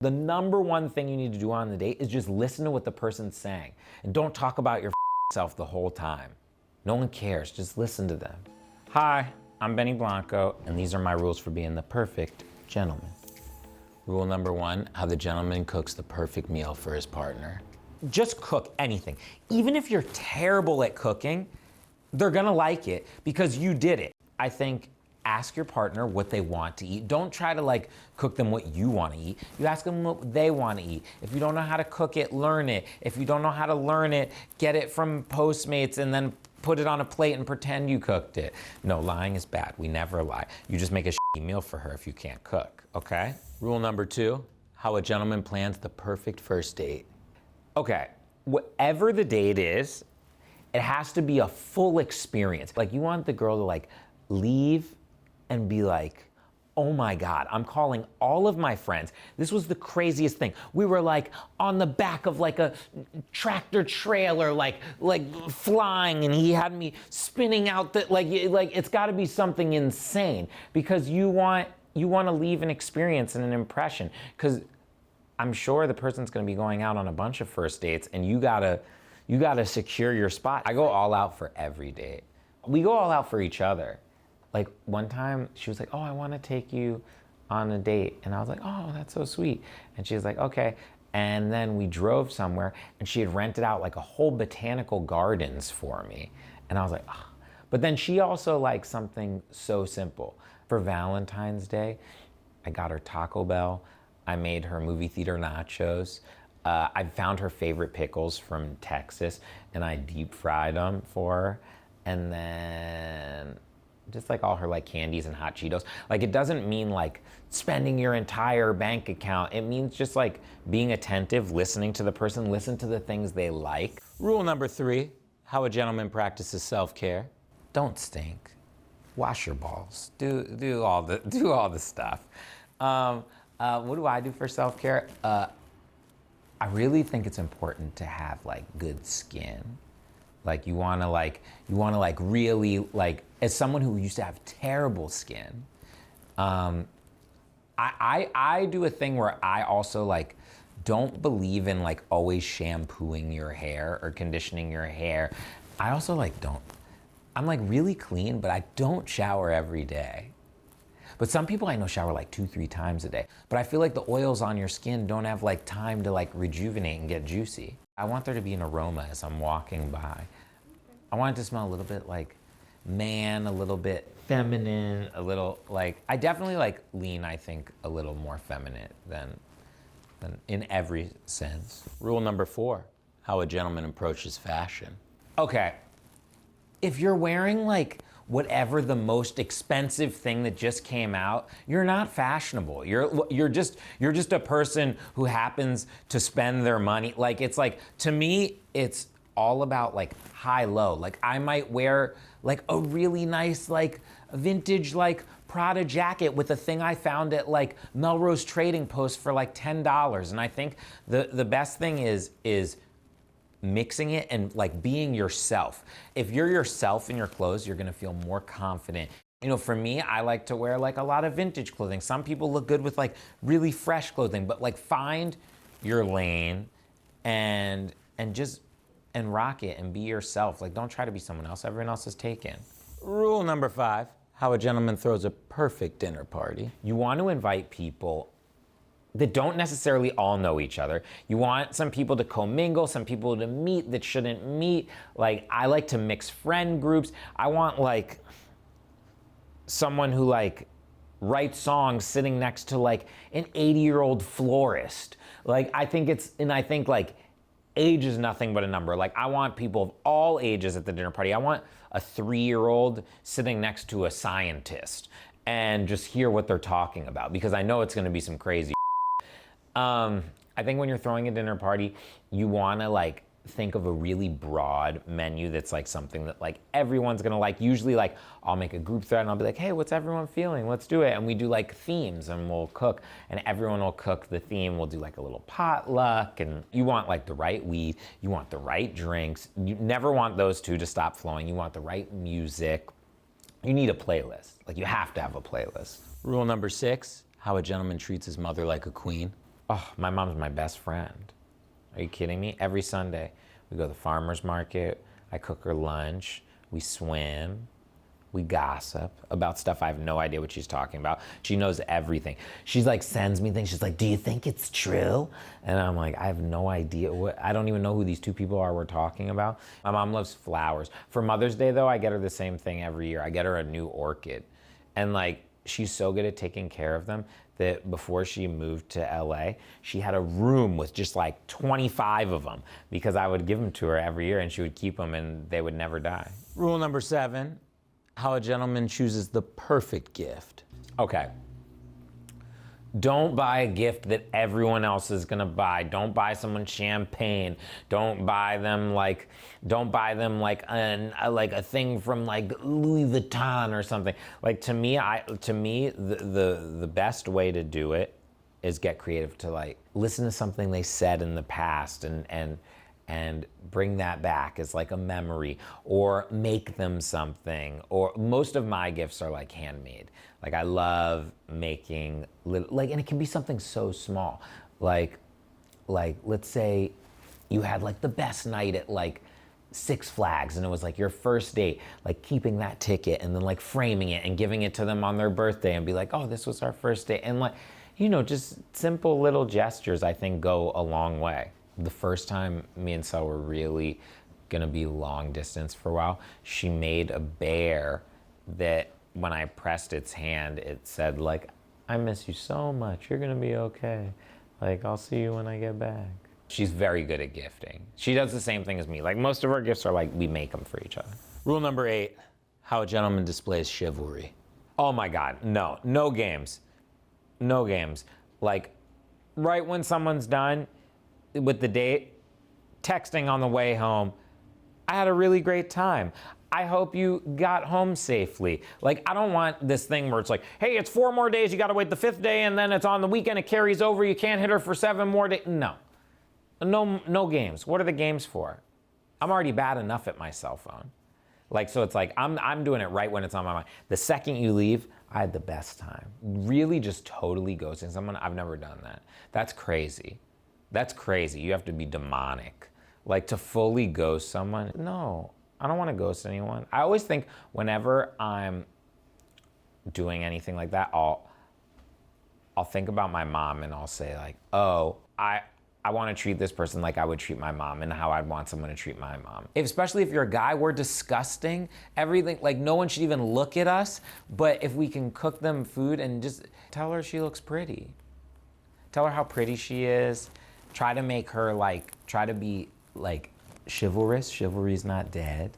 The number one thing you need to do on the date is just listen to what the person's saying. And don't talk about your self the whole time. No one cares, just listen to them. Hi, I'm Benny Blanco, and these are my rules for being the perfect gentleman. Rule number one, how the gentleman cooks the perfect meal for his partner. Just cook anything. Even if you're terrible at cooking, they're gonna like it because you did it. I think ask your partner what they want to eat. Don't try to cook them what you want to eat. You ask them what they want to eat. If you don't know how to cook it, learn it. If you don't know how to learn it, get it from Postmates and then put it on a plate and pretend you cooked it. No, lying is bad. We never lie. You just make a shitty meal for her if you can't cook, okay? Rule number two, how a gentleman plans the perfect first date. Okay, whatever the date is, it has to be a full experience. You want the girl to leave and be like, oh my God, I'm calling all of my friends. This was the craziest thing. We were on the back of a tractor trailer, flying, and he had me spinning out it's gotta be something insane because you want to leave an experience and an impression, because I'm sure the person's gonna be going out on a bunch of first dates and you gotta secure your spot. I go all out for every date. We go all out for each other. One time she was like, oh, I want to take you on a date. And I was like, oh, that's so sweet. And she was like, okay. And then we drove somewhere and she had rented out a whole botanical gardens for me. And I was like, oh. But then she also likes something so simple. For Valentine's Day, I got her Taco Bell. I made her movie theater nachos. I found her favorite pickles from Texas and I deep fried them for her. And then just all her candies and hot Cheetos. It doesn't mean spending your entire bank account. It means just being attentive, listening to the person, listen to the things they like. Rule number three, how a gentleman practices self-care. Don't stink. Wash your balls. Do all the stuff. What do I do for self-care? I really think it's important to have good skin. You wanna really as someone who used to have terrible skin, I do a thing where I also don't believe in always shampooing your hair or conditioning your hair. I also don't, I'm really clean, but I don't shower every day. But some people I know shower 2-3 times a day. But I feel the oils on your skin don't have time to rejuvenate and get juicy. I want there to be an aroma as I'm walking by. I want it to smell a little bit man, a little bit feminine, a little I definitely lean, I think, a little more feminine than in every sense. Rule number four, how a gentleman approaches fashion. Okay, if you're wearing whatever the most expensive thing that just came out, you're not fashionable. You're just a person who happens to spend their money. To me, it's all about high-low. I might wear a really nice vintage Prada jacket with a thing I found at Melrose Trading Post for $10. And I think the best thing is mixing it and being yourself. If you're yourself in your clothes, you're gonna feel more confident. For me, I like to wear a lot of vintage clothing. Some people look good with really fresh clothing, but find your lane and rock it and be yourself. Don't try to be someone else. Everyone else is taken. Rule number five, how a gentleman throws a perfect dinner party. You want to invite people that don't necessarily all know each other. You want some people to commingle, some people to meet that shouldn't meet. I like to mix friend groups. I want someone who writes songs sitting next to an 80-year-old florist. I think age is nothing but a number. I want people of all ages at the dinner party. I want a 3-year-old sitting next to a scientist and just hear what they're talking about, because I know it's gonna be some crazy. I think when you're throwing a dinner party, you wanna think of a really broad menu that's something that everyone's gonna like. Usually I'll make a group thread and I'll be like, hey, what's everyone feeling? Let's do it. And we do themes and we'll cook and everyone will cook the theme. We'll do a little potluck, and you want the right weed, you want the right drinks. You never want those two to stop flowing. You want the right music. You need a playlist. You have to have a playlist. Rule number 6, how a gentleman treats his mother like a queen. Oh, my mom's my best friend. Are you kidding me? Every Sunday, we go to the farmer's market. I cook her lunch. We swim. We gossip about stuff I have no idea what she's talking about. She knows everything. She's like, sends me things. She's like, do you think it's true? And I'm like, I have no idea. I don't even know who these two people are we're talking about. My mom loves flowers. For Mother's Day, though, I get her the same thing every year. I get her a new orchid. And like, she's so good at taking care of them that before she moved to LA, she had a room with just like 25 of them because I would give them to her every year and she would keep them and they would never die. Rule number 7, how a gentleman chooses the perfect gift. Okay. Don't buy a gift that everyone else is gonna buy. Don't buy someone champagne. Don't buy them like a thing from like Louis Vuitton or something. Like to me, the best way to do it is get creative, to like listen to something they said in the past and bring that back as like a memory, or make them something. Or most of my gifts are like handmade. Like I love making and it can be something so small. Like let's say you had like the best night at like Six Flags and it was like your first date, like keeping that ticket and then like framing it and giving it to them on their birthday and be like, oh, this was our first date. And like, you know, just simple little gestures I think go a long way. The first time me and Sel were really gonna be long distance for a while, she made a bear that when I pressed its hand, it said like, I miss you so much, you're gonna be okay. Like, I'll see you when I get back. She's very good at gifting. She does the same thing as me. Like most of our gifts are like, we make them for each other. Rule number 8, how a gentleman displays chivalry. Oh my God, no games. No games. Like right when someone's done with the date, texting on the way home, I had a really great time. I hope you got home safely. Like, I don't want this thing where it's like, hey, it's 4 more days, you gotta wait the 5th day, and then it's on the weekend, it carries over, you can't hit her for 7 more days. No games. What are the games for? I'm already bad enough at my cell phone. Like, so it's like, I'm doing it right when it's on my mind. The second you leave, I had the best time. Really just totally ghosting someone, I've never done that. That's crazy. That's crazy. You have to be demonic. Like to fully ghost someone. No, I don't want to ghost anyone. I always think whenever I'm doing anything like that, I'll think about my mom and I'll say like, oh, I want to treat this person like I would treat my mom and how I'd want someone to treat my mom. Especially if you're a guy, we're disgusting. Everything, like no one should even look at us. But if we can cook them food and just tell her she looks pretty. Tell her how pretty she is. Try to make her try to be like chivalrous. Chivalry's not dead.